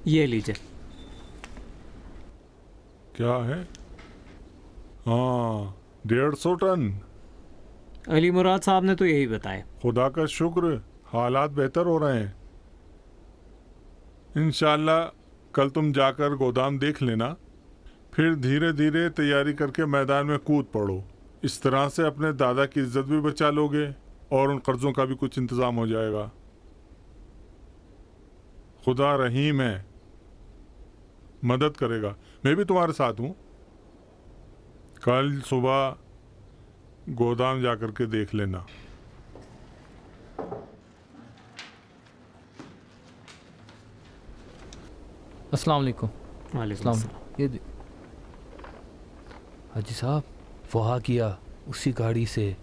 ये लीजिए। क्या है? हाँ, 150 टन। अली मुराद साहब ने तो यही बताया। खुदा का शुक्र, हालात बेहतर हो रहे हैं। इंशाल्लाह कल तुम जाकर गोदाम देख लेना, फिर धीरे धीरे तैयारी करके मैदान में कूद पड़ो। इस तरह से अपने दादा की इज्जत भी बचा लोगे और उन कर्जों का भी कुछ इंतजाम हो जाएगा। खुदा रहीम है, मदद करेगा। मैं भी तुम्हारे साथ हूँ। कल सुबह गोदाम जाकर के देख लेना। अस्सलाम वालेकुम। वालेकुम अस्सलाम। ये हाजी साहब वहा किया उसी गाड़ी से।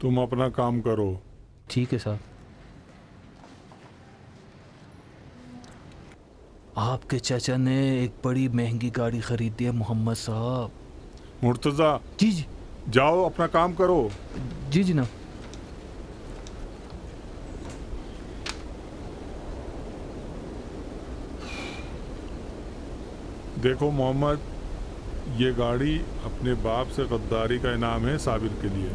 तुम अपना काम करो। ठीक है साहब। आपके चाचा ने एक बड़ी महंगी गाड़ी खरीदी है मोहम्मद साहब। मुर्तज़ा, जी जी जाओ अपना काम करो। जी जनाब। देखो मोहम्मद, ये गाड़ी अपने बाप से गद्दारी का इनाम है साबिर के लिए।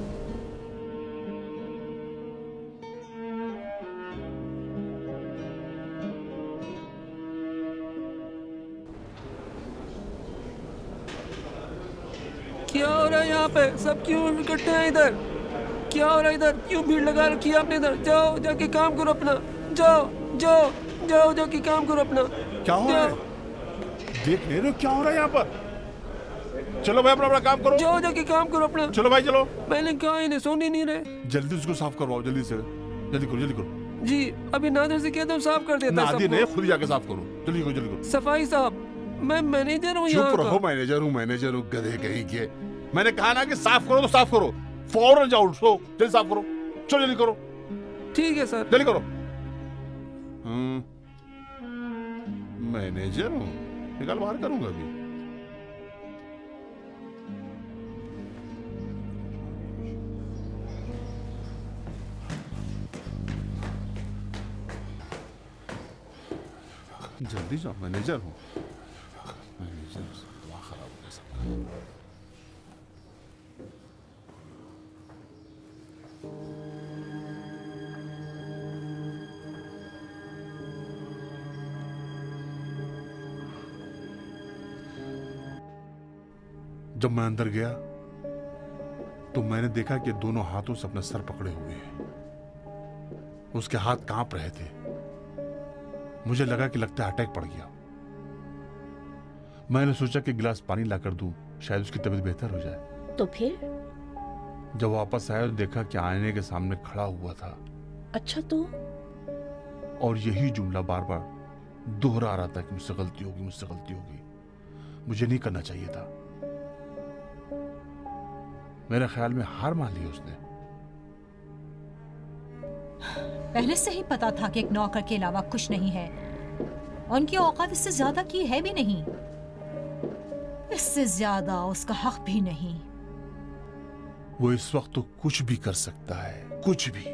क्या हो रहा है यहाँ पे? सब क्यों इकट्ठे हैं इधर? क्या हो रहा है इधर? क्यों भीड़ लगा रखी है आपने इधर? जाओ जाके काम करो अपना। जाओ जाओ जाओ जाके काम करो अपना। क्या हो रहा है? देख ले रहे हो क्या हो रहा है यहाँ पर? चलो भाई अपना अपना काम करो। जाओ जाके काम करो अपना। चलो भाई चलो। मैंने कहा इन्हें सोने नहीं रहे। जल्दी उसको साफ करवाओ, जल्दी से। जल्दी करो जल्दी करो। जी अभी नादिर से कहता हूँ साफ कर देता है नादिर सबको। नहीं, खुद जाके साफ करो। जल्दी करो जल्दी करो। सफाई साहब, मैं मैनेजर हूँ यहाँ चुप का। रहो। मैनेजर हूँ गधे कहीं के। मैंने कहा ना कि साफ करो तो साफ करो। फौरन जाओ, उठो जल्दी साफ करो। चलो जल्दी करो। ठीक है सर। जल्दी करो। मैनेजर हूँ, निकाल बाहर करूंगा अभी। जल्दी जाओ, मैनेजर हूँ। मैनेजर दिमाग खराब हो गया सबका। जब मैं अंदर गया तो मैंने देखा कि दोनों हाथों से अपना सर पकड़े हुए हैं। उसके हाथ कांप रहे थे। मुझे लगा कि लगता है अटैक पड़ गया। मैंने सोचा कि गिलास पानी लाकर दूं, शायद उसकी तबीयत बेहतर हो जाए। तो फिर? जब वापस आया तो देखा कि आईने के सामने खड़ा हुआ था। अच्छा तो? और यही जुमला बार बार दोहरा रहा था कि मुझसे गलती होगी, मुझसे गलती होगी। मुझे नहीं करना चाहिए था। मेरे ख्याल में हार मान ली उसने। पहले से ही पता था कि एक नौकर के अलावा कुछ नहीं है। उनकी औकात इससे ज्यादा की है भी नहीं, इससे ज्यादा उसका हक भी नहीं। वो इस वक्त तो कुछ भी कर सकता है, कुछ भी।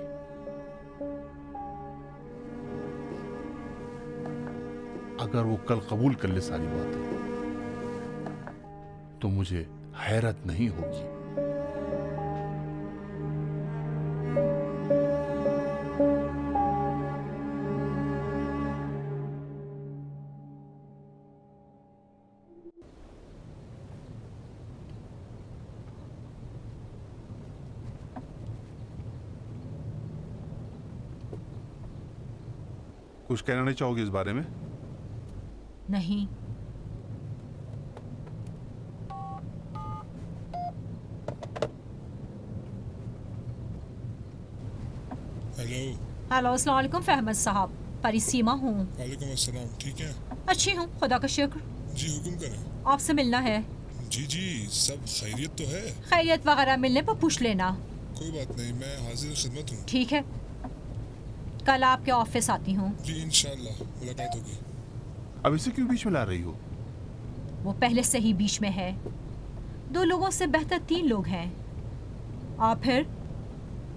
अगर वो कल कबूल कर ले सारी बातें तो मुझे हैरत नहीं होगी। कुछ कहना नहीं चाहोगे इस बारे में? नहीं। हेलो अस्सलाम वालेकुम फहमद साहब, परिसीमा हूँ। वालेकुम अस्सलाम। ठीक है? अच्छी हूँ, खुदा का शुक्र। जी हुक्म करें। आपसे मिलना है। जी जी, सब खैरियत तो है? खैरियत वगैरह मिलने पर पूछ लेना। कोई बात नहीं, मैं हाजिर खिदमत हूँ। ठीक है, कल आपके ऑफिस आती हूँ। जी इंशाल्लाह मुलाकात होगी। अब इसे क्यों बीच में ला रही हो? वो पहले से ही बीच में है। 2 लोगों से बेहतर 3 लोग हैं। और फिर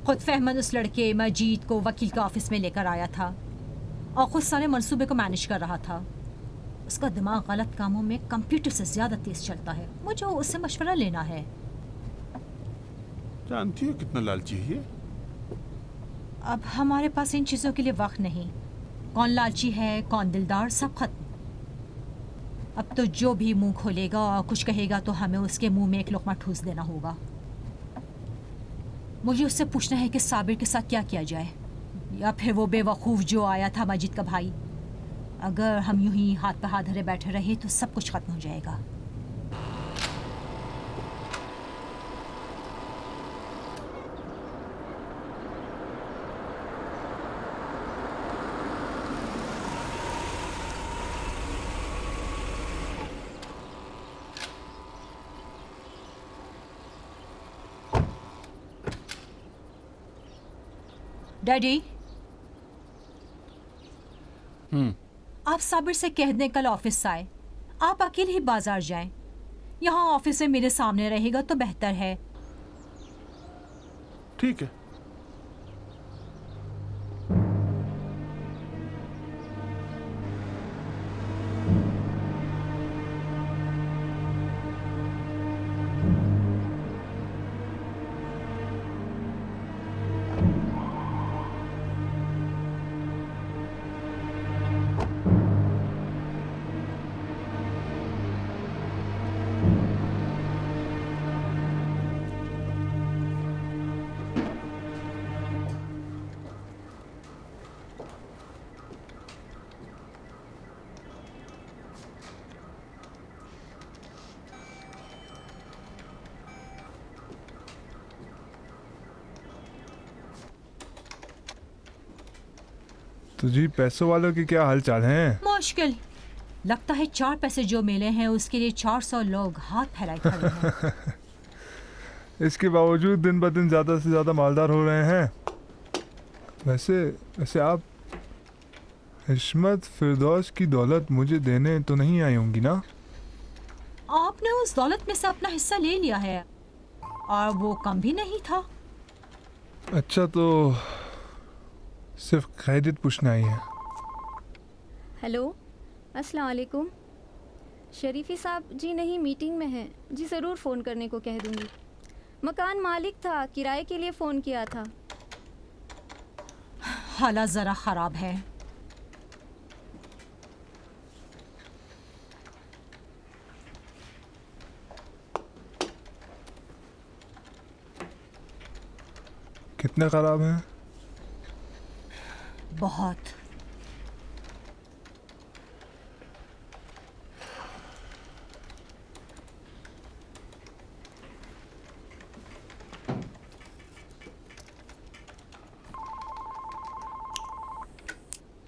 खुद फहमद उस लड़के मजीद को वकील के ऑफिस में लेकर आया था और खुद सारे मंसूबे को मैनेज कर रहा था। उसका दिमाग गलत कामों में कंप्यूटर से ज़्यादा तेज चलता है। मुझे उससे मशवरा लेना है। जानती हो कितना लालची है ये? अब हमारे पास इन चीज़ों के लिए वक्त नहीं। कौन लालची है, कौन दिलदार, सब खत्म। अब तो जो भी मुंह खोलेगा और कुछ कहेगा तो हमें उसके मुंह में एक लुक़मा ठूस देना होगा। मुझे उससे पूछना है कि साबिर के साथ क्या किया जाए, या फिर वो बेवकूफ़ जो आया था माजिद का भाई। अगर हम यूं ही हाथ पे हाथ धरे बैठे रहे तो सब कुछ खत्म हो जाएगा। डैडी, आप साबिर से कह दें कल ऑफिस आए। आप अकेले ही बाजार जाएं। यहाँ ऑफिस में मेरे सामने रहेगा तो बेहतर है। ठीक है। तो जी पैसों वालों की क्या हाल चाल हैं? मुश्किल। लगता है 4 पैसे जो मिले हैं उसके लिए 400 लोग हाथ फैलाए खड़े हैं। इसके बावजूद दिन ब दिन ज़्यादा से ज़्यादा मालदार हो रहे हैं। वैसे आप हिश्मत फिरदौस की दौलत मुझे देने तो नहीं आई होंगी ना? आपने उस दौलत में से अपना हिस्सा ले लिया है और वो कम भी नहीं था। अच्छा, तो सिर्फ खैरियत पूछना ही है। हेलो, अस्सलाम वालेकुम। शरीफी साहब जी नहीं, मीटिंग में हैं जी। ज़रूर फ़ोन करने को कह दूँगी। मकान मालिक था, किराए के लिए फ़ोन किया था। हालात ज़रा ख़राब है। कितने ख़राब हैं? बहुत।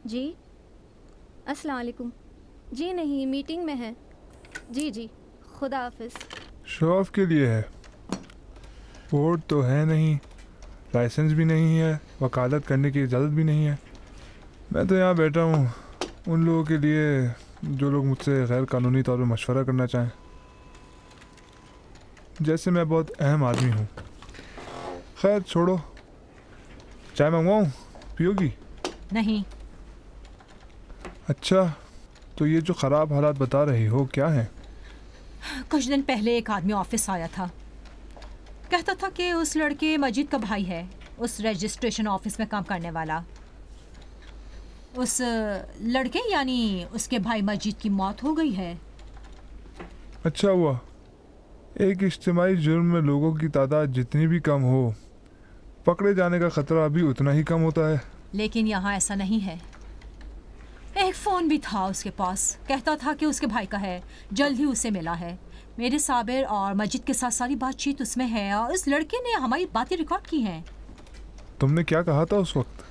जी, अस्सलाम वालेकुम। जी नहीं, मीटिंग में है। जी जी, खुदा हाफिज़। शो ऑफ के लिए है। वोट तो है नहीं, लाइसेंस भी नहीं है, वकालत करने की इजाज़त भी नहीं है। मैं तो यहाँ बैठा हूँ उन लोगों के लिए जो लोग मुझसे गैर कानूनी तौर पर मशवरा करना चाहें। जैसे मैं बहुत अहम आदमी हूँ। खैर छोड़ो, चाय मंगवाऊँ, पियोगी? नहीं। अच्छा, तो ये जो ख़राब हालात बता रही हो क्या है? कुछ दिन पहले एक आदमी ऑफिस आया था। कहता था कि उस लड़के मजीद का भाई है, उस रजिस्ट्रेशन ऑफिस में काम करने वाला। उस लड़के यानी उसके भाई मजीद की मौत हो गई है। अच्छा हुआ। एक इज्तिमाई जुर्म में लोगों की तादाद जितनी भी कम हो, पकड़े जाने का ख़तरा भी उतना ही कम होता है। लेकिन यहाँ ऐसा नहीं है। एक फ़ोन भी था उसके पास। कहता था कि उसके भाई का है, जल्द ही उसे मिला है। मेरे साबिर और मजीद के साथ सारी बातचीत उसमें है और इस लड़के ने हमारी बातें रिकॉर्ड की हैं। तुमने क्या कहा था उस वक्त?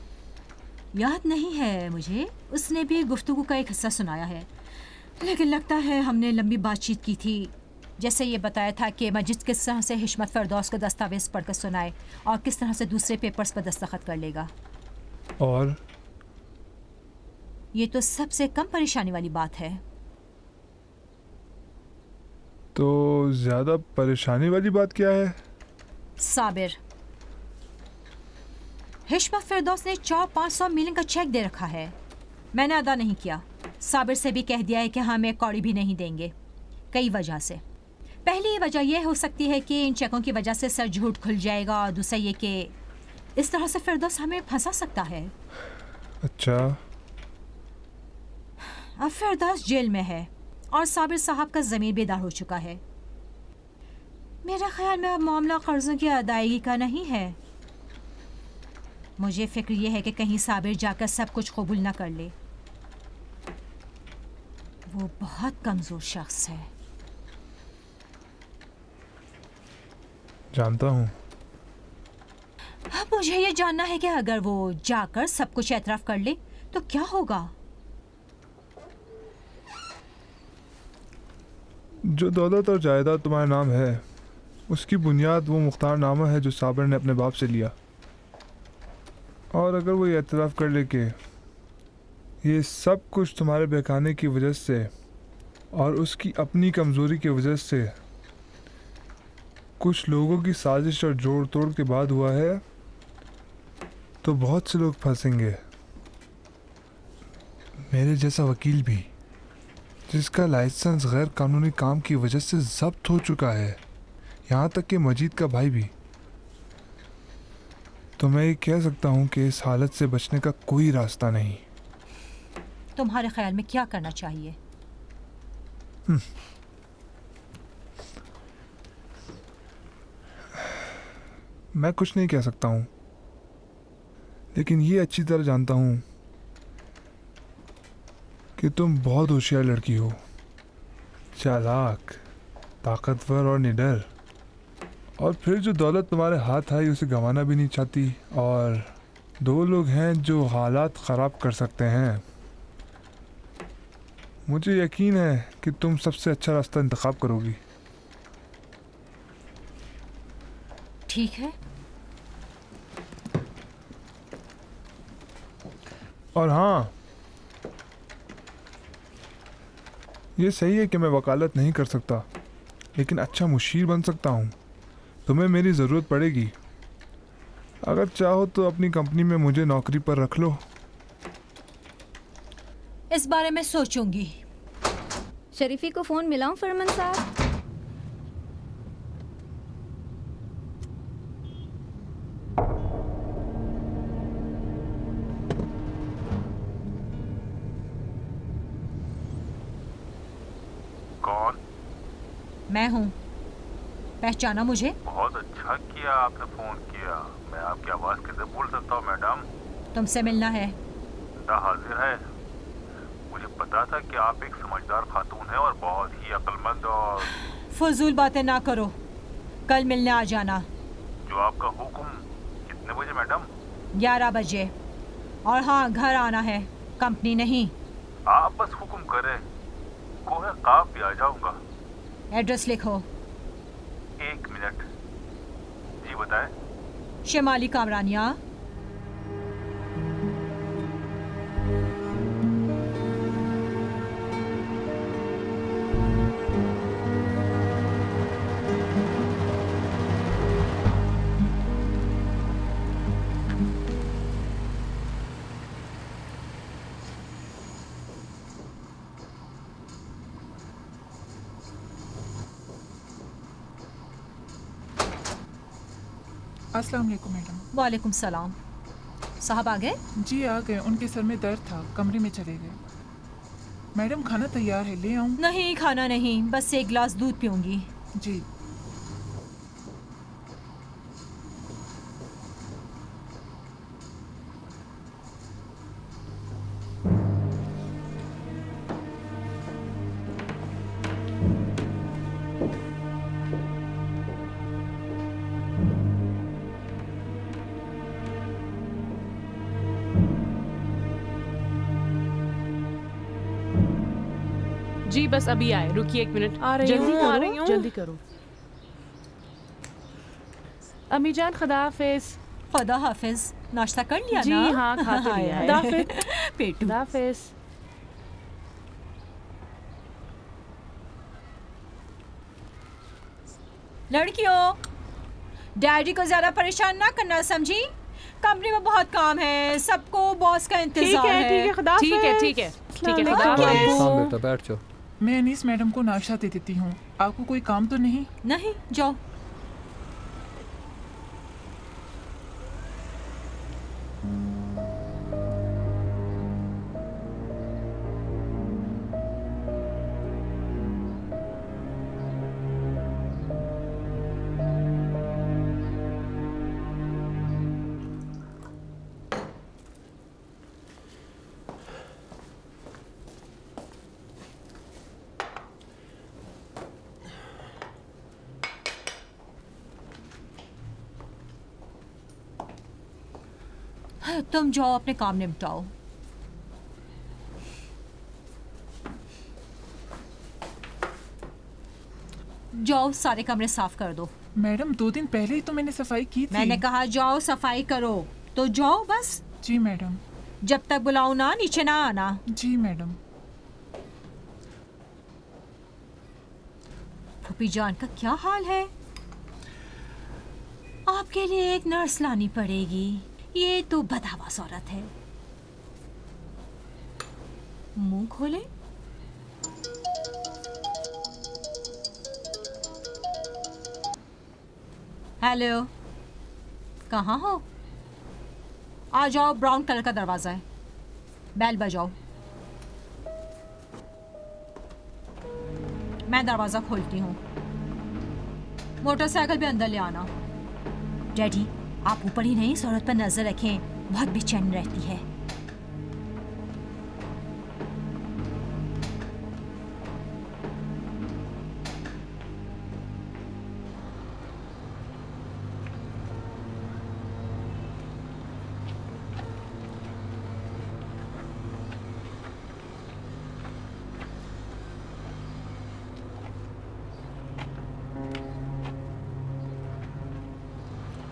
याद नहीं है मुझे। उसने भी गुफ्तगू का एक हिस्सा सुनाया है, लेकिन लगता है हमने लंबी बातचीत की थी। जैसे ये बताया था कि मजीद किस तरह से हिश्मत फिरदौस को दस्तावेज़ पढ़कर सुनाए और किस तरह से दूसरे पेपर्स पर दस्तखत कर लेगा। और ये तो सबसे कम परेशानी वाली बात है। तो ज़्यादा परेशानी वाली बात क्या है? साबिर, हिश्मत फिरदौस ने 400-500 मिलियन का चेक दे रखा है। मैंने अदा नहीं किया। साबिर से भी कह दिया है कि हम एक कौड़ी भी नहीं देंगे, कई वजह से। पहली वजह यह हो सकती है कि इन चेकों की वजह से सर झूठ खुल जाएगा, और दूसरा ये कि इस तरह से फिरदौस हमें फंसा सकता है। अच्छा, अब फिरदौस जेल में है और साबिर साहब का ज़मीर बेदार हो चुका है। मेरे ख्याल में अब मामला कर्ज़ों की अदायगी का नहीं है। मुझे फिक्र ये है कि कहीं साबिर जाकर सब कुछ कबूल ना कर ले। वो बहुत कमज़ोर शख्स है। जानता हूँ। अब मुझे ये जानना है कि अगर वो जाकर सब कुछ एतराफ़ कर ले तो क्या होगा। जो दौलत और जायदाद तुम्हारे नाम है, उसकी बुनियाद वो मुख्तारनामा है जो साबिर ने अपने बाप से लिया। और अगर वो ये एतराफ़ कर ले कि ये सब कुछ तुम्हारे बहकाने की वजह से और उसकी अपनी कमज़ोरी की वजह से कुछ लोगों की साजिश और जोड़ तोड़ के बाद हुआ है, तो बहुत से लोग फंसेंगे। मेरे जैसा वकील भी, जिसका लाइसेंस गैर कानूनी काम की वजह से ज़ब्त हो चुका है, यहाँ तक कि मजीद का भाई भी। तो मैं ये कह सकता हूँ कि इस हालत से बचने का कोई रास्ता नहीं। तुम्हारे ख्याल में क्या करना चाहिए? मैं कुछ नहीं कह सकता हूँ, लेकिन ये अच्छी तरह जानता हूँ कि तुम बहुत होशियार लड़की हो, चालाक, ताकतवर और निडर। और फिर जो दौलत तुम्हारे हाथ आई उसे गंवाना भी नहीं चाहती। और दो लोग हैं जो हालात ख़राब कर सकते हैं। मुझे यकीन है कि तुम सबसे अच्छा रास्ता इंतखाब करोगी। ठीक है। और हाँ, ये सही है कि मैं वकालत नहीं कर सकता, लेकिन अच्छा मुशीर बन सकता हूँ। तुम्हें मेरी ज़रूरत पड़ेगी। अगर चाहो तो अपनी कंपनी में मुझे नौकरी पर रख लो। इस बारे में सोचूंगी। शरीफी को फ़ोन मिलाऊं फरमान साहब? कौन? मैं हूँ। पहचाना मुझे? बहुत अच्छा किया आपने फ़ोन किया। मैं आपकी आवाज़ कैसे भूल सकता हूँ मैडम? तुमसे मिलना है। दा हाजिर है। मुझे पता था कि आप एक समझदार खातून हैं और बहुत ही अक्लमंद। और फजूल बातें ना करो, कल मिलने आ जाना। जो आपका हुक्म। कितने बजे मैडम? 11 बजे। और हाँ, घर आना है, कंपनी नहीं। आप बस हुक्म करें, कोहे क़ाफ भी आ जाऊंगा। एड्रेस लिखो। 1 मिनट। जी बताएं। शिमाली कामरानिया। अस्सलाम वालेकुम मैडम। वालेकुम सलाम। साहब आ गए? जी आ गए। उनके सर में दर्द था, कमरे में चले गए। मैडम खाना तैयार है, ले आऊं? नहीं, खाना नहीं, बस एक गिलास दूध पीऊंगी। जी। जी बस अभी आए, रुकिए 1 मिनट। आ रही हूँ, जल्दी करो। अम्मी जान खुदा हाफिज। खुदा हाफिज। नाश्ता कर लिया जी ना? हाँ, खा तो लिया है। पेटू। खुदा हाफिज। लड़कियों, डैडी को ज्यादा परेशान ना करना, समझी? कंपनी में बहुत काम है, सबको बॉस का इंतजार है। ठीक है, खुदा ठीक है, ठीक है, ठीक है, खुदा बेटा बैठ जाओ। मैं अनीस मैडम को नाश्ता दे देती हूँ। आपको कोई काम तो नहीं? नहीं, जाओ। तुम जाओ अपने काम निपटाओ। जाओ सारे कमरे साफ कर दो। मैडम 2 दिन पहले ही तो मैंने सफाई की थी। मैंने कहा जाओ सफाई करो, तो जाओ बस। जी मैडम। जब तक बुलाऊं ना नीचे ना आना। जी मैडम। फूफी जान का क्या हाल है? आपके लिए एक नर्स लानी पड़ेगी। ये तो बदहवास औरत है। मुंह खोले। हेलो, कहाँ हो? आ जाओ, ब्राउन कलर का दरवाजा है, बेल बजाओ। मैं दरवाजा खोलती हूँ। मोटरसाइकिल भी अंदर ले आना। डैडी, आप ऊपर ही नहीं, इस औरत पर नजर रखें, बहुत बेचैन रहती है।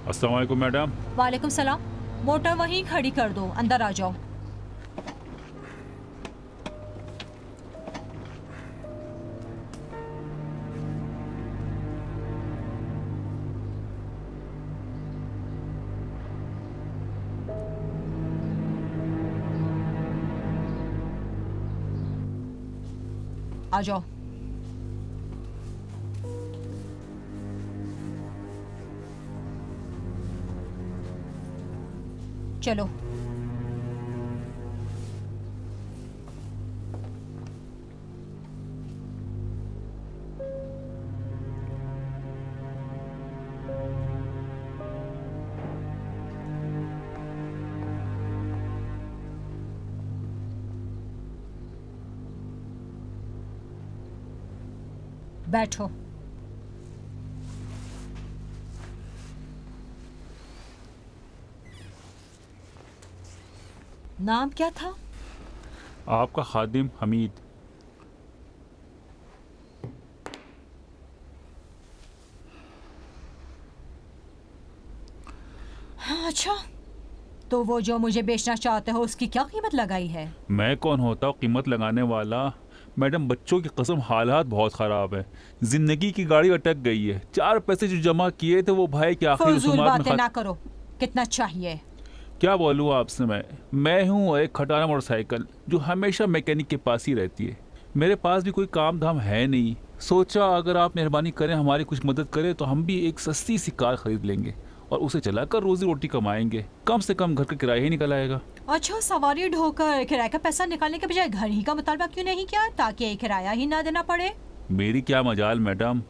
अस्सलाम वालेकुम मैडम। वालेकुम सलाम। मोटर वहीं खड़ी कर दो, अंदर आ जाओ। आ जाओ। चलो। बैठो। नाम क्या था? आपका खादिम हमीद। हाँ, अच्छा, तो वो जो मुझे बेचना चाहते हो उसकी क्या कीमत लगाई है? मैं कौन होता हूँ कीमत लगाने वाला? मैडम, बच्चों की कसम हालात बहुत ख़राब है। जिंदगी की गाड़ी अटक गई है। 4 पैसे जो जमा किए थे वो भाई के आखिरी रसूमात बातें ना करो। कितना चाहिए? क्या बोलूँ आपसे? मैं हूँ एक खटारा मोटरसाइकिल जो हमेशा मैकेनिक के पास ही रहती है। मेरे पास भी कोई काम धाम है नहीं। सोचा अगर आप मेहरबानी करें, हमारी कुछ मदद करें, तो हम भी एक सस्ती सी कार खरीद लेंगे और उसे चलाकर रोजी रोटी कमाएंगे। कम से कम घर का किराया ही निकल आएगा। अच्छा, सवारी ढोकर किराए का पैसा निकालने के बजाय घर ही का मुतालबा क्यों नहीं किया, ताकि किराया ही ना देना पड़े? मेरी क्या मजाल मैडम,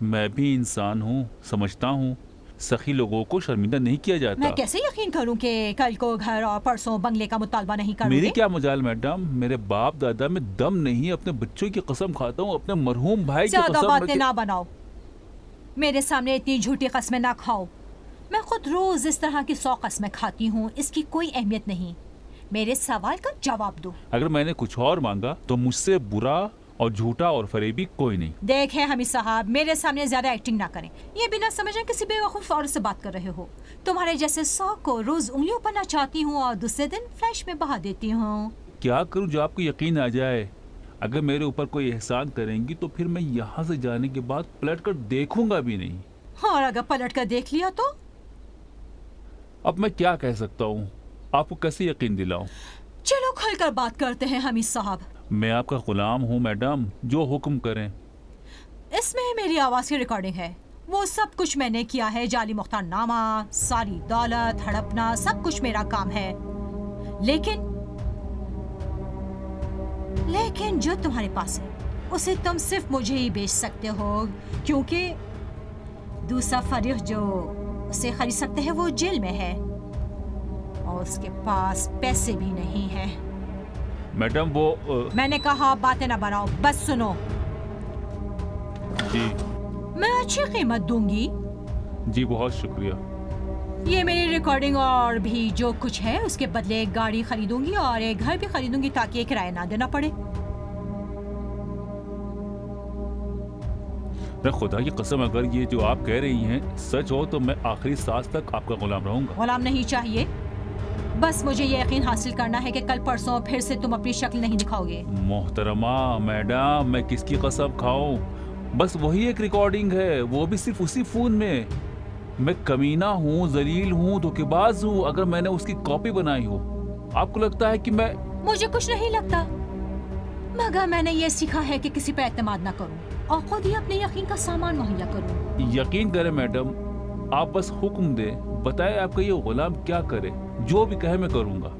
मैं भी इंसान हूँ, समझता हूँ। सखी लोगों को शर्मिंदा नहीं किया जाता। मैं कैसे यकीन करूं कि कल को घर और परसों बंगले का मुतालबा नहीं करोगे? मेरी क्या मजाल मैडम, मेरे बाप दादा में दम नहीं। अपने बच्चों की कसम खाता हूँ, अपने मरहूम भाई की कसम। ज्यादा बातें ना बनाओ, मेरे सामने इतनी झूठी कस्में ना खाओ। मैं खुद रोज इस तरह की 100 कस्में खाती हूँ, इसकी कोई अहमियत नहीं। मेरे सवाल का जवाब दो। अगर मैंने कुछ और मांगा तो मुझसे बुरा और झूठा और फरेबी कोई नहीं। देखें हमीद साहब, मेरे सामने ज्यादा एक्टिंग ना करें। ये बिना समझे किसी बेवकूफ औरत से बात कर रहे हो। तुम्हारे जैसे 100 को रोज उंगलियों पर नचाती हूँ और दूसरे दिन फ्लैश में बहा देती हूँ। क्या करूँ जो आपको यकीन आ जाए? अगर मेरे ऊपर कोई एहसान करेंगी तो फिर मैं यहाँ से जाने के बाद पलट कर देखूंगा भी नहीं। और अगर पलट कर देख लिया अब मैं क्या कह सकता हूँ, आपको कैसे यकीन दिलाऊं? चलो खुलकर बात करते हैं हमीद साहब। मैं आपका गुलाम हूँ मैडम, जो हुक्म करें। इसमें मेरी आवाज की रिकॉर्डिंग है। वो सब कुछ मैंने किया है, जाली मुख्तारनामा, सारी दौलत हड़पना, सब कुछ मेरा काम है। लेकिन जो तुम्हारे पास है उसे तुम सिर्फ मुझे ही बेच सकते हो, क्योंकि दूसरा फरीक जो उसे खरीद सकते हैं वो जेल में है और उसके पास पैसे भी नहीं है। मैडम वो मैंने कहा बातें ना बनाओ, बस सुनो। जी मैं अच्छी कीमत दूंगी। जी बहुत शुक्रिया। ये मेरी रिकॉर्डिंग और भी जो कुछ है उसके बदले एक गाड़ी खरीदूंगी और एक घर भी खरीदूंगी ताकि एक किराया ना देना पड़े। खुदा की कसम, अगर ये जो आप कह रही हैं सच हो तो मैं आखिरी सांस तक आपका गुलाम रहूंगा। गुलाम नहीं चाहिए, बस मुझे ये यकीन हासिल करना है कि कल परसों फिर से तुम अपनी शक्ल नहीं दिखाओगे। मोहतरमा मैडम, मैं किसकी कसम खाऊं? बस वही एक रिकॉर्डिंग है, वो भी सिर्फ उसी फोन में। मैं कमीना हूँ, जलील हूँ, धोखेबाज हूँ अगर मैंने उसकी कॉपी बनाई हो। आपको लगता है कि मैं? मुझे कुछ नहीं लगता, मगर मैंने ये सीखा है कि किसी पे एतमाद ना करूं और खुद ही अपने यकीन का सामान मुहैया करूं। यकीन करें मैडम, आप बस हुक्म दे, बताए आपका ये गुलाम क्या करे, जो भी कहे मैं करूंगा।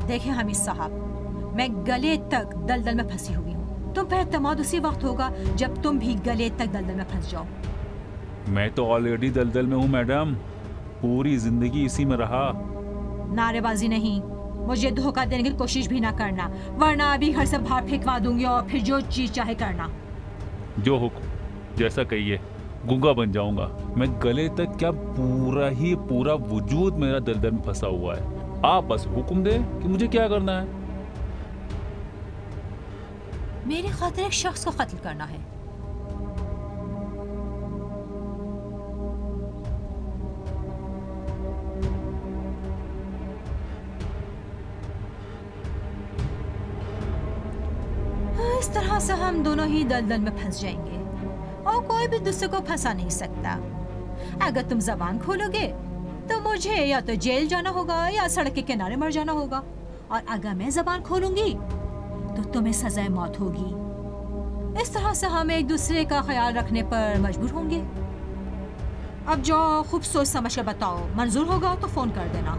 देखिए हमीद साहब, मैं गले तक दलदल में फंसी हुई हूँ। तुम पे एतमाद उसी वक्त होगा जब तुम भी गले तक दलदल में फंस जाओ। मैं तो ऑलरेडी दलदल में हूँ मैडम, पूरी जिंदगी इसी में रहा। नारेबाजी नहीं, मुझे धोखा देने की कोशिश भी ना करना, वरना अभी घर से बाहर फेंकवा दूंगी और फिर जो चीज चाहे करना। जो हुक्म, जैसा कहिए, गूंगा बन जाऊंगा। मैं गले तक क्या, पूरा वजूद मेरा दलदल में फंसा हुआ है। आप बस हुक्म दे कि मुझे क्या करना है। मेरे खातिर एक शख्स को कत्ल करना है। इस तरह से हम दोनों ही दलदल में फंस जाएंगे और कोई भी दूसरे को फंसा नहीं सकता। अगर तुम जबान खोलोगे तो मुझे या तो जेल जाना होगा या सड़क के किनारे मर जाना होगा, और अगर मैं जबान खोलूंगी तो तुम्हें सजाए मौत होगी। इस तरह से हम एक दूसरे का ख्याल रखने पर मजबूर होंगे। अब जो खूब सोच समझ कर बताओ, मंजूर होगा तो फोन कर देना।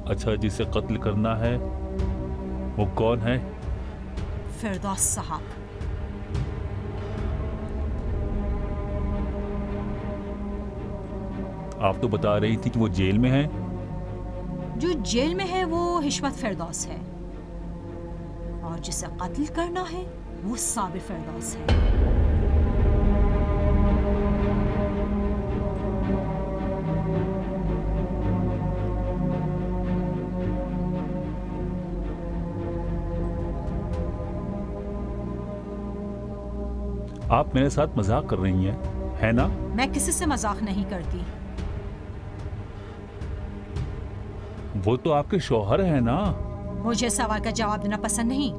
अच्छा, जिसे कत्ल करना है वो कौन है? फिरदौस साहब। आप तो बता रही थी कि वो जेल में है। जो जेल में है वो हिशमत फिरदौस है और जिसे कत्ल करना है वो साबिर फिरदौस है। आप मेरे साथ मजाक कर रही हैं, है ना? मैं किसी से मजाक नहीं करती। वो तो आपके शौहर है ना। मुझे सवाल का जवाब देना पसंद नहीं।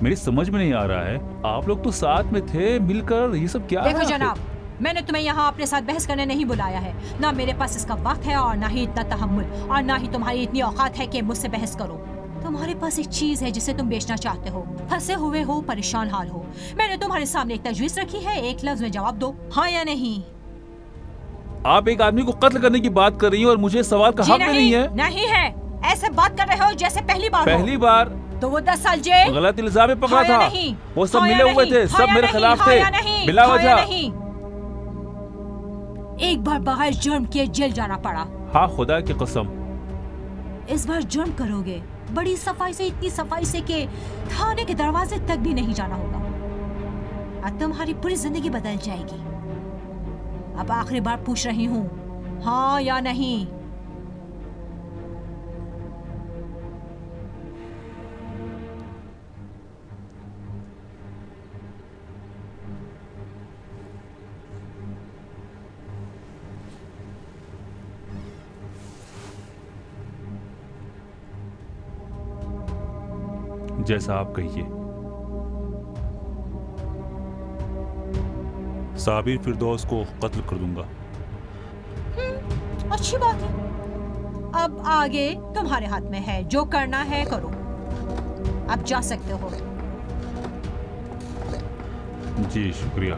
मेरी समझ में नहीं आ रहा है, आप लोग तो साथ में थे मिलकर, ये सब क्या है? देखो जनाब, मैंने तुम्हें यहाँ अपने साथ बहस करने नहीं बुलाया है। ना मेरे पास इसका वक्त है और ना ही इतना तहम्मुल, और ना ही तुम्हारी इतनी औकात है कि मुझसे बहस करो। तुम्हारे पास एक चीज है जिसे तुम बेचना चाहते हो, फंसे हुए हो, परेशान हाल हो। मैंने तुम्हारे सामने एक तजवीज रखी है, एक लफ्ज में जवाब दो, हाँ या नहीं। आप एक आदमी को कत्ल करने की बात कर रही हैं और मुझे सवाल का हक नहीं है। नहीं है, ऐसे बात कर रहे हो जैसे पहली बार पहली बार तो वो 10 साल जेल, गलत इल्जाम में पकड़ा था। वो सब मिले हुए थे, सब मेरे खिलाफ थे, बिला वजह। एक बार बगैर जुर्म किए जेल जाना पड़ा। हाँ, खुदा की कसम। इस बार जुर्म करोगे बड़ी सफाई से, इतनी सफाई से कि थाने के दरवाजे तक भी नहीं जाना होगा। अब तुम्हारी पूरी जिंदगी बदल जाएगी। अब आखिरी बार पूछ रही हूँ, हाँ या नहीं। जैसा आप कहिए। साबिर फिरदौस को कत्ल कर दूंगा। अच्छी बात है। अब आगे तुम्हारे हाथ में है, जो करना है करो। अब जा सकते हो। जी शुक्रिया।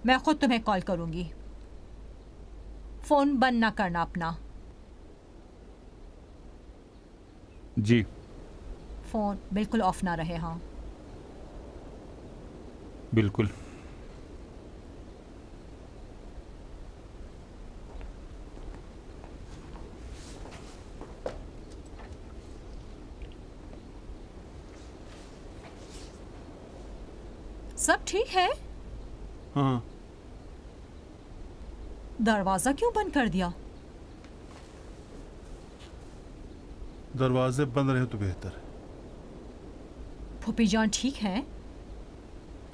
मैं खुद तुम्हें कॉल करूंगी। फोन बंद ना करना अपना। जी। फोन बिल्कुल ऑफ ना रहे। हाँ बिल्कुल। सब ठीक है? हाँ। दरवाजा क्यों बंद कर दिया? दरवाजे बंद रहे तो बेहतर है। फूफी जान ठीक है?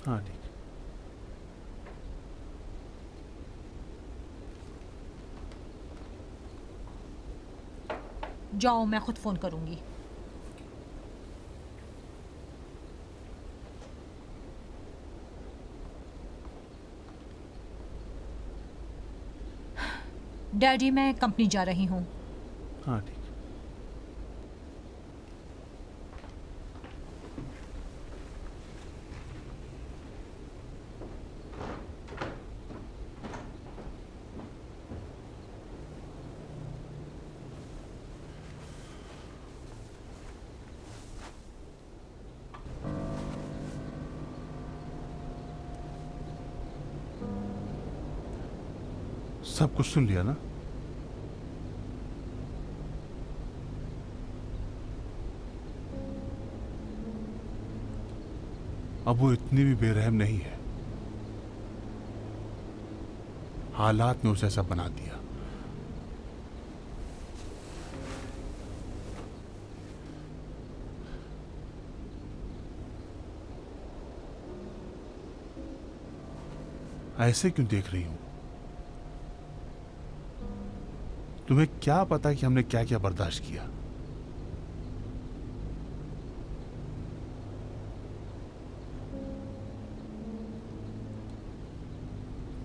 हाँ ठीक। जाओ, मैं खुद फोन करूंगी। डैडी, मैं कंपनी जा रही हूँ। हाँ ठीक। सब कुछ सुन लिया ना? अब वो इतनी भी बेरहम नहीं है। हालात ने उसे ऐसा बना दिया। ऐसे क्यों देख रही हूं? तुम्हें क्या पता कि हमने क्या क्या बर्दाश्त किया?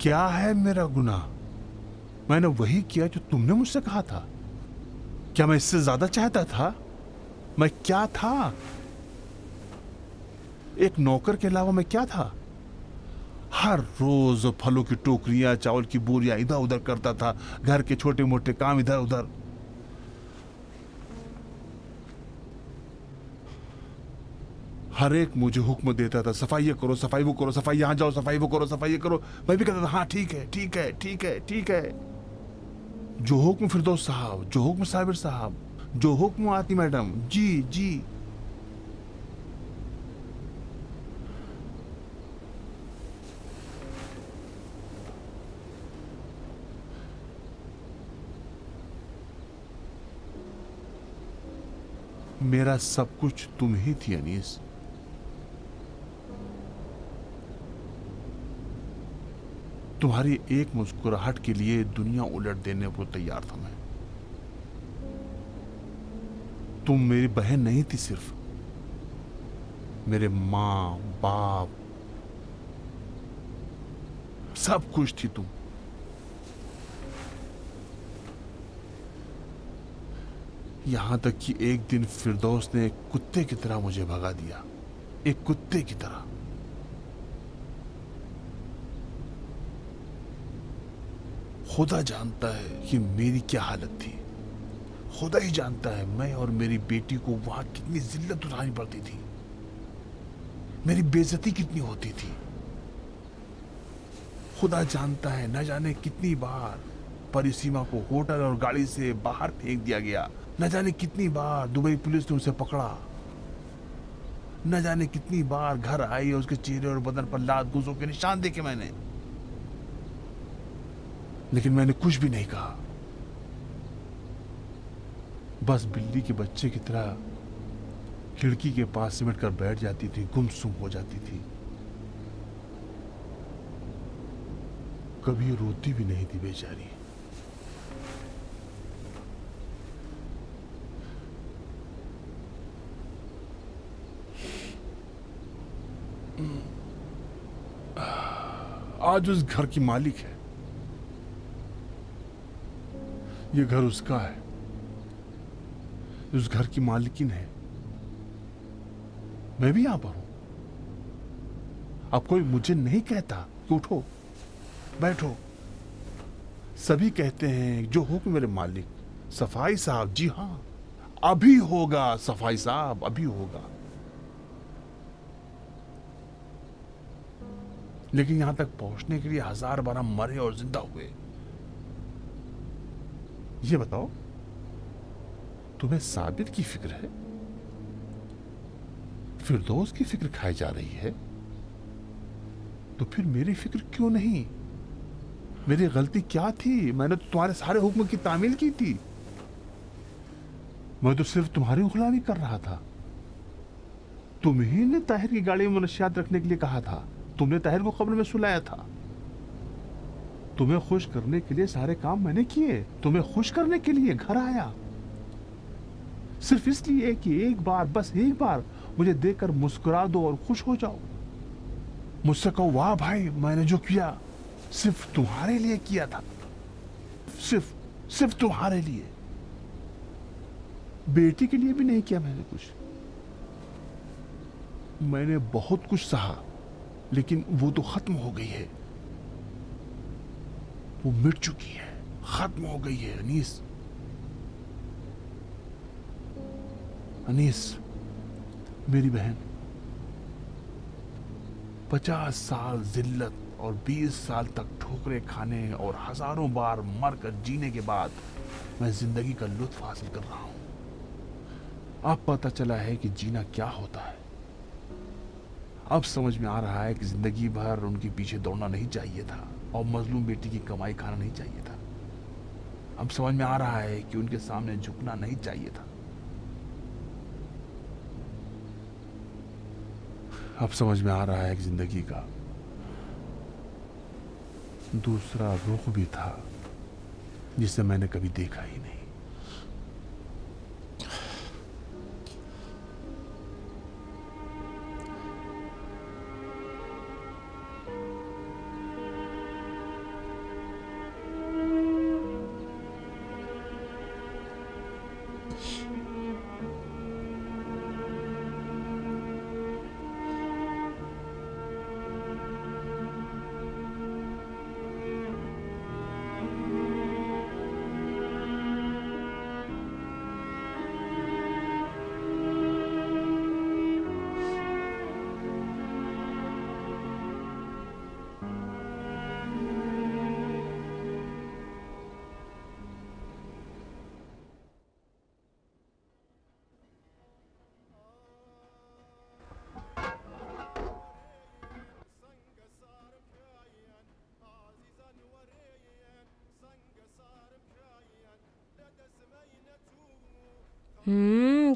क्या है मेरा गुनाह? मैंने वही किया जो तुमने मुझसे कहा था। क्या मैं इससे ज्यादा चाहता था? मैं क्या था? एक नौकर के अलावा मैं क्या था? हर रोज फलों की टोकरियां, चावल की बोरियां इधर उधर करता था, घर के छोटे मोटे काम इधर उधर। हर एक मुझे हुक्म देता था, सफाई ये करो, सफाई वो करो, सफाई यहां जाओ, सफाई वो करो, सफाई ये करो। मैं भी कहता था हाँ ठीक है ठीक है ठीक है ठीक है। जो हुक्म फिरदौस साहब, जो हुक्म साबिर साहब, जो हुक्म आती मैडम, जी जी। मेरा सब कुछ तुम ही थी अनीस। तुम्हारी एक मुस्कुराहट के लिए दुनिया उलट देने को तैयार था मैं। तुम मेरी बहन नहीं थी सिर्फ, मेरे मां बाप सब कुछ थी तुम। यहां तक कि एक दिन फिरदौस ने एक कुत्ते की तरह मुझे भगा दिया, एक कुत्ते की तरह। खुदा जानता है कि मेरी क्या हालत थी। खुदा ही जानता है मैं और मेरी बेटी को वहां कितनी जिल्लत उठानी पड़ती थी, मेरी बेइज्जती कितनी होती थी। खुदा जानता है न जाने कितनी बार परिसीमा को होटल और गाड़ी से बाहर फेंक दिया गया। न जाने कितनी बार दुबई पुलिस ने उसे पकड़ा। न जाने कितनी बार घर आई और उसके चेहरे और बदन पर लात घूसों के निशान देखे मैंने, लेकिन मैंने कुछ भी नहीं कहा। बस बिल्ली के बच्चे की तरह खिड़की के पास सिमट कर बैठ जाती थी, गुमसुम हो जाती थी। कभी रोती भी नहीं थी बेचारी। आज उस घर की मालिक है, ये घर उसका है, उस घर की मालिकिन है। मैं भी यहां पर हूं। अब कोई मुझे नहीं कहता कि उठो बैठो। सभी कहते हैं जो हुक्म मेरे मालिक। सफाई साहब, जी हां, अभी होगा सफाई साहब, अभी होगा। लेकिन यहां तक पहुंचने के लिए 1000 बार मरे और जिंदा हुए। ये बताओ, तुम्हें साबिर की फिक्र है? फिरदौस की फिक्र खाई जा रही है, तो फिर मेरी फिक्र क्यों नहीं? मेरी गलती क्या थी? मैंने तो तुम्हारे सारे हुक्म की तामील की थी। मैं तो सिर्फ तुम्हारी गुलामी कर रहा था। तुम्ही ने ताहिर की गाड़ी में मनशियात रखने के लिए कहा था। तुमने ताहिर को कब्र में सुलाया था। तुम्हें खुश करने के लिए सारे काम मैंने किए। तुम्हें खुश करने के लिए घर आया, सिर्फ इसलिए कि एक बार, बस एक बार मुझे देखकर मुस्कुरा दो और खुश हो जाओ। मुझसे कहो, वाह भाई, मैंने जो किया सिर्फ तुम्हारे लिए किया था, सिर्फ तुम्हारे लिए। बेटी के लिए भी नहीं किया मैंने कुछ। मैंने बहुत कुछ सहा, लेकिन वो तो खत्म हो गई है, वो मिट चुकी है, खत्म हो गई है। अनीस मेरी बहन, 50 साल जिल्लत और 20 साल तक ठोकरें खाने और 1000 बार मर कर जीने के बाद मैं जिंदगी का लुत्फ हासिल कर रहा हूं। अब पता चला है कि जीना क्या होता है। अब समझ में आ रहा है कि जिंदगी भर उनके पीछे दौड़ना नहीं चाहिए था और मजलूम बेटी की कमाई खाना नहीं चाहिए था। अब समझ में आ रहा है कि उनके सामने झुकना नहीं चाहिए था। अब समझ में आ रहा है कि जिंदगी का दूसरा रुख भी था जिसे मैंने कभी देखा ही नहीं।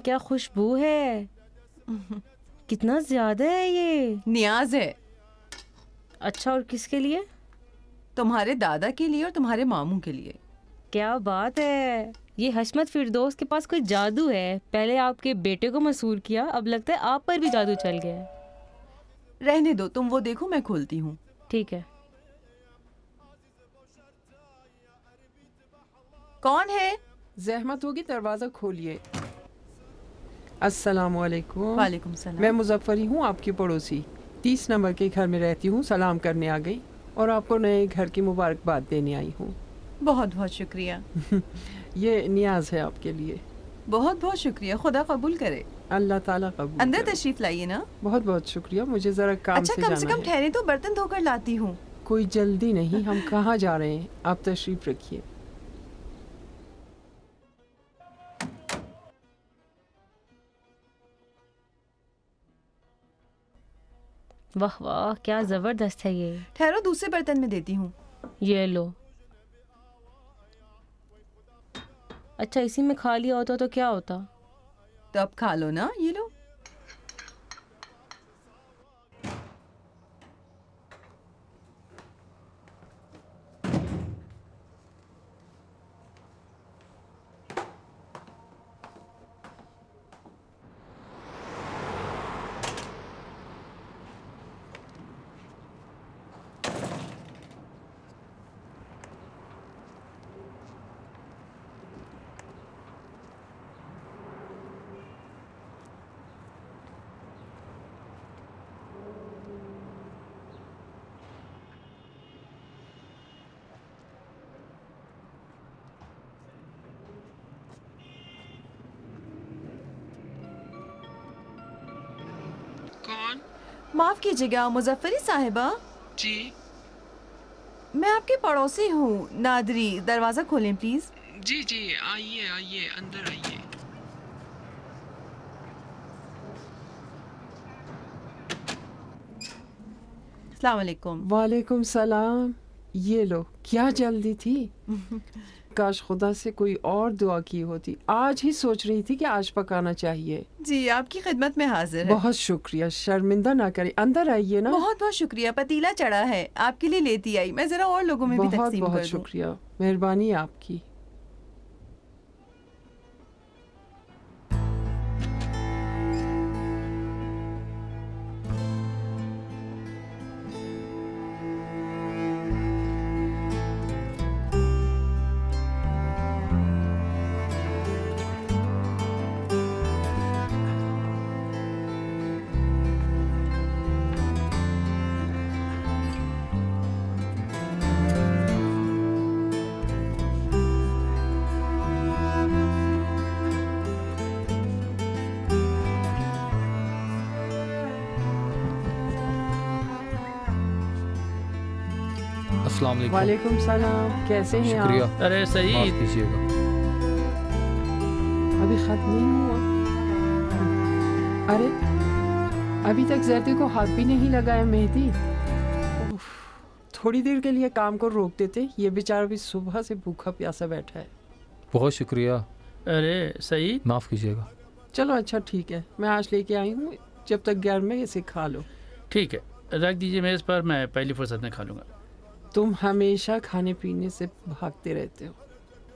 क्या खुशबू है, कितना ज्यादा है ये। नियाज है। अच्छा, और किसके लिए? तुम्हारे दादा के लिए और तुम्हारे मामू के लिए। क्या बात है, ये हशमत फिरदौस के पास कोई जादू है। पहले आपके बेटे को मसूर किया, अब लगता है आप पर भी जादू चल गया है। रहने दो, तुम वो देखो, मैं खोलती हूँ। ठीक है। कौन है? जहमत होगी, दरवाजा खोलिए। अस्सलाम वालेकुम। वालेकुम सलाम। मैं मुजफ्फरी हूँ, आपकी पड़ोसी। 30 नंबर के घर में रहती हूँ। सलाम करने आ गई और आपको नए घर की मुबारकबाद देने आई हूँ। बहुत बहुत शुक्रिया। ये नियाज है आपके लिए। बहुत बहुत शुक्रिया, खुदा कबूल करे। अल्लाह ताला कबूल। अंदर तशरीफ लाइए ना। बहुत बहुत शुक्रिया, मुझे जरा काम से कम से कम ठहरे तो बर्तन धोकर लाती हूँ। कोई जल्दी नहीं, हम कहाँ जा रहे हैं, आप तशरीफ रखिए। वाह वाह, क्या जबरदस्त है ये। ठहरो, दूसरे बर्तन में देती हूँ। ये लो। अच्छा, इसी में खा लिया होता तो क्या होता? तो अब खा लो ना, ये लो। माफ कीजिएगा मुजफ्फरी साहिबा। जी मैं आपके पड़ोसी हूँ नादरी, दरवाजा खोलें प्लीज। जी जी, आइए आइए, अंदर आइए। अस्सलाम वालेकुम। वालेकुम सलाम। ये लो, क्या जल्दी थी। काश खुदा से कोई और दुआ की होती। आज ही सोच रही थी कि आज पकाना चाहिए। जी आपकी खिदमत में हाजिर है। बहुत शुक्रिया, शर्मिंदा ना करें। अंदर आइए ना। बहुत बहुत शुक्रिया, पतीला चढ़ा है आपके लिए लेती आई। मैं जरा और लोगों में भी तकसीम कर दूं। बहुत शुक्रिया, मेहरबानी आपकी। वालेकुम सलाम, कैसे हैं आप? शुक्रिया। अरे सही कीजिएगा, अभी खत नहीं हुआ। अरे अभी तक जैदी को हाथ भी नहीं लगाया मेहदी। थोड़ी देर के लिए काम को रोक देते, ये बेचारा भी सुबह से भूखा प्यासा बैठा है। बहुत शुक्रिया। अरे सही, माफ़ कीजिएगा। चलो अच्छा ठीक है, मैं आज लेके आई हूँ, जब तक घर में इसे खा लो। ठीक है, रख दीजिए मेज़ पर, मैं पहली फुर्सत में खा लूँगा। तुम हमेशा खाने पीने से भागते रहते हो।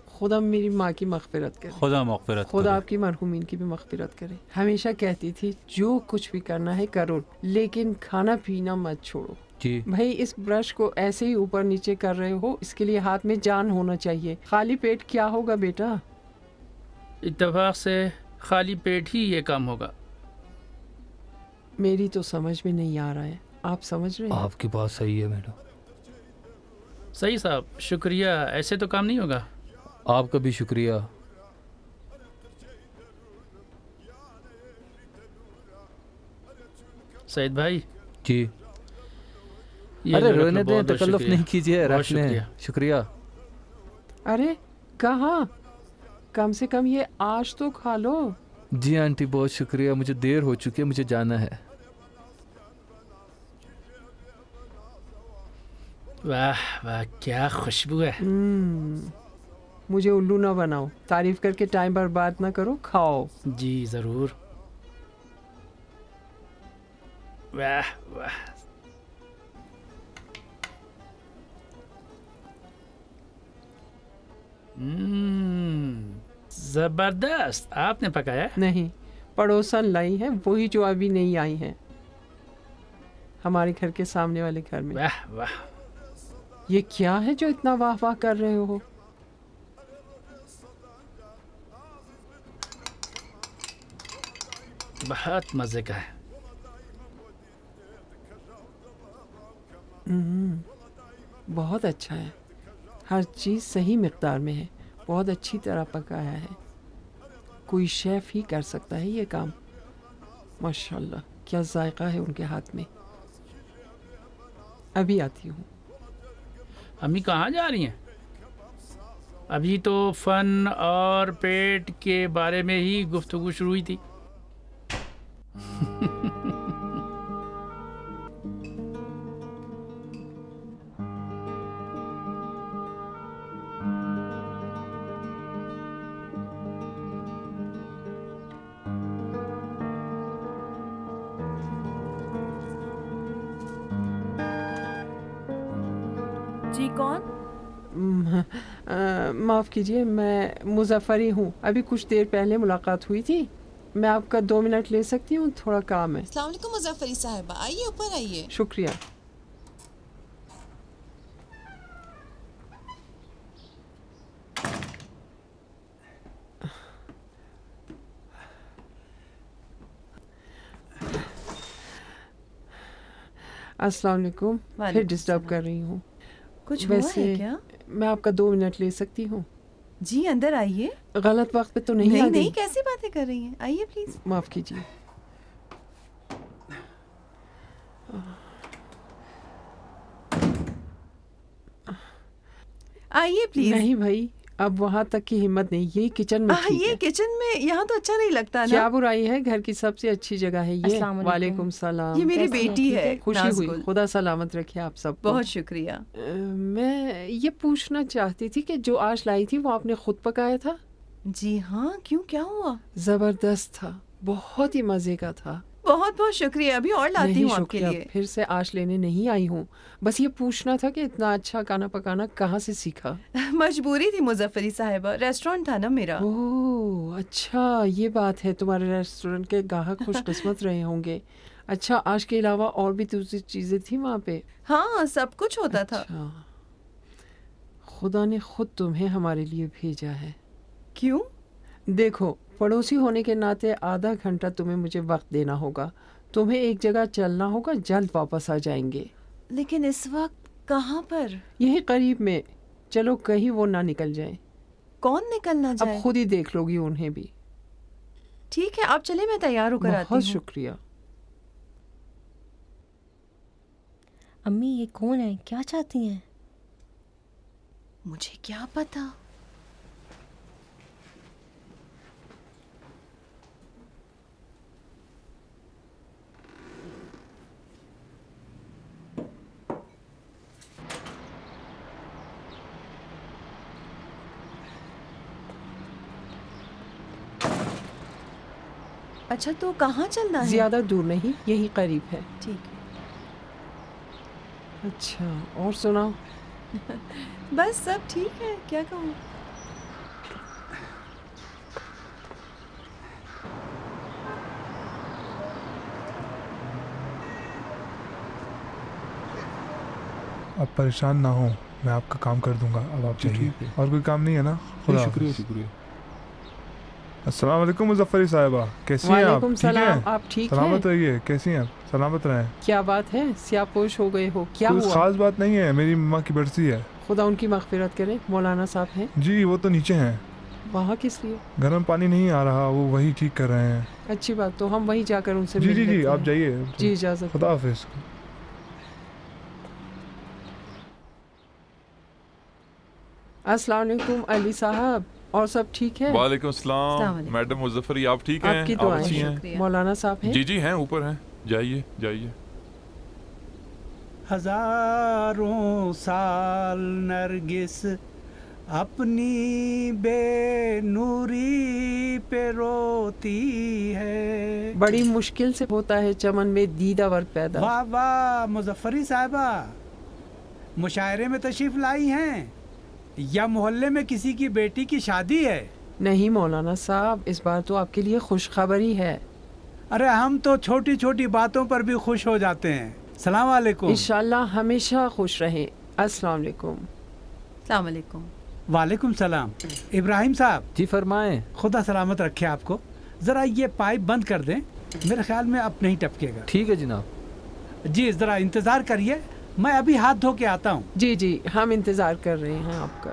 खुदा मेरी माँ की मग़फ़िरत करे। खुदा मग़फ़िरत खुदा करे। आपकी मरहूमीन की भी मग़फ़िरत करे। हमेशा कहती थी जो कुछ भी करना है करो, लेकिन खाना पीना मत छोड़ो। जी भाई, इस ब्रश को ऐसे ही ऊपर नीचे कर रहे हो, इसके लिए हाथ में जान होना चाहिए। खाली पेट क्या होगा बेटा? इत्तेफाक से खाली पेट ही ये काम होगा। मेरी तो समझ में नहीं आ रहा है, आप समझ रहे हैं? आपकी बात सही है मैडम। सही साहब, शुक्रिया, ऐसे तो काम नहीं होगा। आपका भी शुक्रिया। सईद भाई। जी। अरे रोने दें, तकल्लुफ नहीं कीजिए, रख लें। शुक्रिया। अरे कहाँ? कम से कम ये आज तो खा लो। जी आंटी, बहुत शुक्रिया, मुझे देर हो चुकी है, मुझे जाना है। वाह वाह, क्या खुशबू है। मुझे उल्लू ना बनाओ, तारीफ करके टाइम बर्बाद ना करो, खाओ। जी जरूर। वाह वाह, जबरदस्त। आपने पकाया? नहीं, पड़ोसन लाई है, वही जो अभी नहीं आई है, हमारे घर के सामने वाले घर में। वाह वाह, ये क्या है जो इतना वाह वाह कर रहे हो? बहुत मजे का है। बहुत अच्छा है, हर चीज़ सही मिक़दार में है, बहुत अच्छी तरह पकाया है। कोई शेफ़ ही कर सकता है ये काम। माशाल्लाह, क्या जायका है उनके हाथ में। अभी आती हूँ। अम्मी कहाँ जा रही हैं? अभी तो फन और पेट के बारे में ही गुफ्तगू शुरू हुई थी। जी कौन? माफ़ कीजिए, मैं मुजफ्फरी हूँ। अभी कुछ देर पहले मुलाकात हुई थी, मैं आपका 2 मिनट ले सकती हूँ? थोड़ा काम है। अस्सलाम वालेकुम मुजफ्फरी साहिबा, आइए ऊपर आइए। शुक्रिया। अस्सलाम वालेकुम, फिर डिस्टर्ब कर रही हूँ। कुछ हुआ है क्या? मैं आपका 2 मिनट ले सकती हूँ? जी अंदर आइए। गलत वक्त पे तो नहीं आ गई? नहीं, कैसी बातें कर रही हैं, आइए प्लीज। माफ कीजिए। आइए प्लीज। नहीं भाई, अब वहाँ तक की हिम्मत नहीं, ये किचन में ठीक ये है। किचन में यहाँ तो अच्छा नहीं लगता ना। क्या बुराई है, घर की सबसे अच्छी जगह है ये। अस्सलाम वालेकुम। वालेकुम सलाम। ये मेरी बेटी है, खुशी हुई, नाज़गुल। खुदा सलामत रखे आप सबको। बहुत शुक्रिया। मैं ये पूछना चाहती थी कि जो आज लाई थी वो आपने खुद पकाया था? जी हाँ, क्यों, क्या हुआ? जबरदस्त था, बहुत ही मजे का था। बहुत बहुत शुक्रिया, अभी और लाती हूँ आपके लिए। फिर से आश लेने नहीं आई हूँ, बस ये पूछना था कि इतना अच्छा खाना पकाना कहाँ से सीखा? मजबूरी थी मुजफ्फरी साहिबा, रेस्टोरेंट था ना मेरा। ओह अच्छा, ये बात है, तुम्हारे रेस्टोरेंट के ग्राहक खुशकिस्मत रहे होंगे। अच्छा, आज के अलावा और भी दूसरी चीजें थी वहाँ पे? हाँ, सब कुछ होता था। खुदा ने खुद तुम्हें हमारे लिए भेजा है। क्यों? देखो, पड़ोसी होने के नाते आधा घंटा तुम्हें मुझे वक्त देना होगा। तुम्हें एक जगह चलना होगा, जल्द वापस आ जाएंगे। लेकिन इस वक्त कहाँ पर? यही करीब में। चलो, कहीं वो ना निकल जाए। कौन निकलना जाए? अब खुद ही देख लोगी उन्हें भी। ठीक है, आप चले, मैं तैयार होकर आती हूँ। बहुत शुक्रिया। अम्मी, ये कौन है, क्या चाहती हैं? मुझे क्या पता। अच्छा, तो कहाँ चलना है? ज्यादा दूर नहीं, यही करीब है। ठीक है। अच्छा, और सुनाओ। बस सब ठीक है, क्या कहूँ। आप परेशान ना हो, मैं आपका काम कर दूंगा। अब आप जाइए। और कोई काम नहीं है ना? खुदा शुक्रिया हाफिज़। शुक्रिया। अस्सलाम वालेकुम मुजफ्फरी साहिबा, कैसी हैं आप? वालेकुम ठीक सलाम, हैं? आप ठीक सलामत हैं? रहिए, कैसी हैं? सलामत रहें। क्या बात है, स्यापोश हो गए हो, क्या कोई हुआ? खास बात नहीं है, मेरी मम्मा की बरसी है। खुदा उनकी मगफिरत करे। मौलाना साहब हैं? जी, वो तो नीचे हैं। वहाँ किस लिए? गर्म पानी नहीं आ रहा, वो वही ठीक कर रहे हैं। अच्छी बात, तो हम वहीं जाकर उनसे जी मिल जी जी, लेते आप हैं। जाइए। जी, इजाजत। खुदा हाफिज़। अस्सलाम वालेकुम अली साहब, और सब ठीक है? वालेकुम अस्सलाम सलाम। वालेकुम। मैडम मुजफ्फरी, आप ठीक हैं? आपकी आप दुआएं। अच्छी हैं? मौलाना साहब हैं? जी जी हैं, ऊपर हैं। जाइए जाइए। हजारों साल नरगिस अपनी बेनूरी पे रोती है। बड़ी मुश्किल से होता है चमन में दीदावर पैदा। वाह वाह मुजफ्फरी साहिबा, मुशायरे में तशरीफ लाई हैं या मोहल्ले में किसी की बेटी की शादी है? नहीं मौलाना साहब, इस बार तो आपके लिए खुशखबरी है। अरे हम तो छोटी छोटी बातों पर भी खुश हो जाते हैं। सलाम वालेकुम। इंशाल्लाह हमेशा खुश रहें। अस्सलाम वालेकुम। सलाम वालेकुम। वालेकुम सलाम। इब्राहिम साहब। जी फरमाएं। खुदा सलामत रखे आपको। जरा ये पाइप बंद कर दें, मेरे ख्याल में अब नहीं टपकेगा। ठीक है जनाब। जी जरा इंतजार करिए, मैं अभी हाथ धो के आता हूँ। जी जी, हम इंतजार कर रहे हैं आपका।